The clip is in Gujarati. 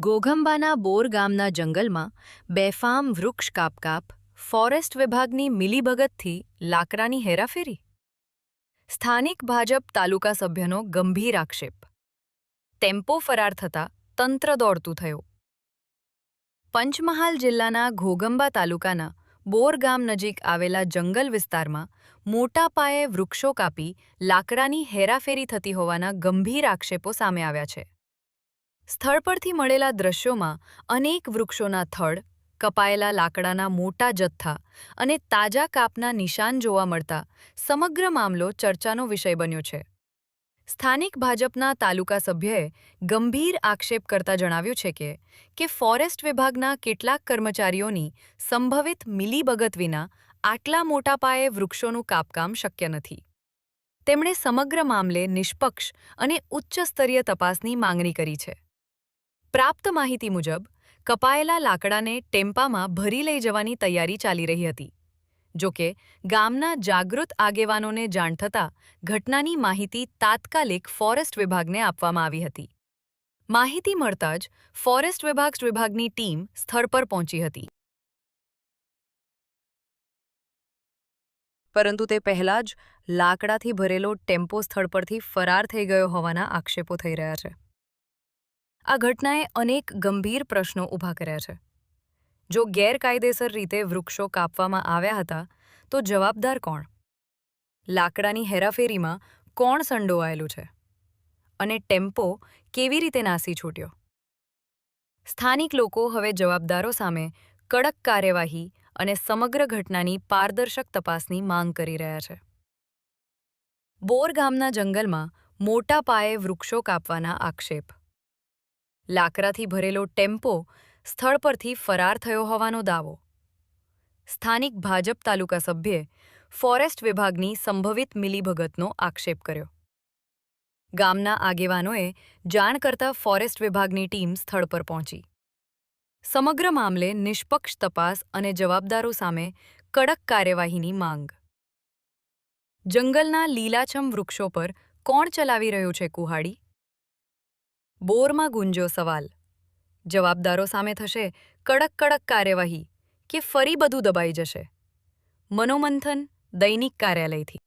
ઘોઘંબાના બોર ગામના જંગલમાં બેફામ વૃક્ષ કાપ ફોરેસ્ટ વિભાગની મિલીભગતથી લાકડાની હેરાફેરી. સ્થાનિક ભાજપ તાલુકા સભ્યનો ગંભીર આક્ષેપ. ટેમ્પો ફરાર થતા તંત્ર દોડતું થયું. પંચમહાલ જિલ્લાના ઘોગંબા તાલુકાના બોર ગામ નજીક આવેલા જંગલ વિસ્તારમાં મોટા પાયે વૃક્ષો કાપી લાકડાની હેરાફેરી થતી હોવાના ગંભીર આક્ષેપો સામે આવ્યા છે. સ્થળ પરથી મળેલા દ્રશ્યોમાં અનેક વૃક્ષોના થડ, કપાયેલા લાકડાના મોટા જથ્થા અને તાજા કાપના નિશાન જોવા મળતા સમગ્ર મામલો ચર્ચાનો વિષય બન્યો છે. સ્થાનિક ભાજપના તાલુકા સભ્યએ ગંભીર આક્ષેપ કરતા જણાવ્યું છે કે ફોરેસ્ટ વિભાગના કેટલાક કર્મચારીઓની સંભવિત મિલીભગત વિના આટલા મોટા પાયે વૃક્ષોનું કાપકામ શક્ય નથી. તેમણે સમગ્ર મામલે નિષ્પક્ષ અને ઉચ્ચ સ્તરીય તપાસની માંગણી કરી છે. પ્રાપ્ત માહિતી મુજબ કપાયેલા લાકડાને ટેમ્પામાં ભરી લઈ જવાની તૈયારી ચાલી રહી હતી. જોકે ગામના જાગૃત આગેવાનોને જાણ થતાં ઘટનાની માહિતી તાત્કાલિક ફોરેસ્ટ વિભાગને આપવામાં આવી હતી. માહિતી મળતા જ ફોરેસ્ટ વિભાગની ટીમ સ્થળ પર પહોંચી હતી. પરંતુ તે પહેલા જ લાકડાથી ભરેલો ટેમ્પો સ્થળ પરથી ફરાર થઈ ગયો હોવાના આક્ષેપો થઈ રહ્યા છે. આ ઘટનાએ અનેક ગંભીર પ્રશ્નો ઊભા કર્યા છે. જો ગેરકાયદેસર રીતે વૃક્ષો કાપવામાં આવ્યા હતા તો જવાબદાર કોણ? લાકડાની હેરાફેરીમાં કોણ સંડોવાયેલું છે? અને ટેમ્પો કેવી રીતે નાસી છૂટ્યો? સ્થાનિક લોકો હવે જવાબદારો સામે કડક કાર્યવાહી અને સમગ્ર ઘટનાની પારદર્શક તપાસની માંગ કરી રહ્યા છે. બોર ગામના જંગલમાં મોટા પાયે વૃક્ષો કાપવાના આક્ષેપ. લાકડાથી ભરેલો ટેમ્પો સ્થળ પરથી ફરાર થયો હોવાનો દાવો. સ્થાનિક ભાજપ તાલુકા સભ્યે ફોરેસ્ટ વિભાગની સંભવિત મિલીભગતનો આક્ષેપ કર્યો. ગામના આગેવાનોએ જાણ કરતા ફોરેસ્ટ વિભાગની ટીમ સ્થળ પર પહોંચી. સમગ્ર મામલે નિષ્પક્ષ તપાસ અને જવાબદારો સામે કડક કાર્યવાહીની માંગ. જંગલના લીલાછમ વૃક્ષો પર કોણ ચલાવી રહ્યું છે કુહાડી? બોરમાં ગુંજ્યો સવાલ. જવાબદારો સામે થશે કડક કાર્યવાહી કે ફરી બધું દબાઈ જશે? મનોમંથન દૈનિક કાર્યાલયથી.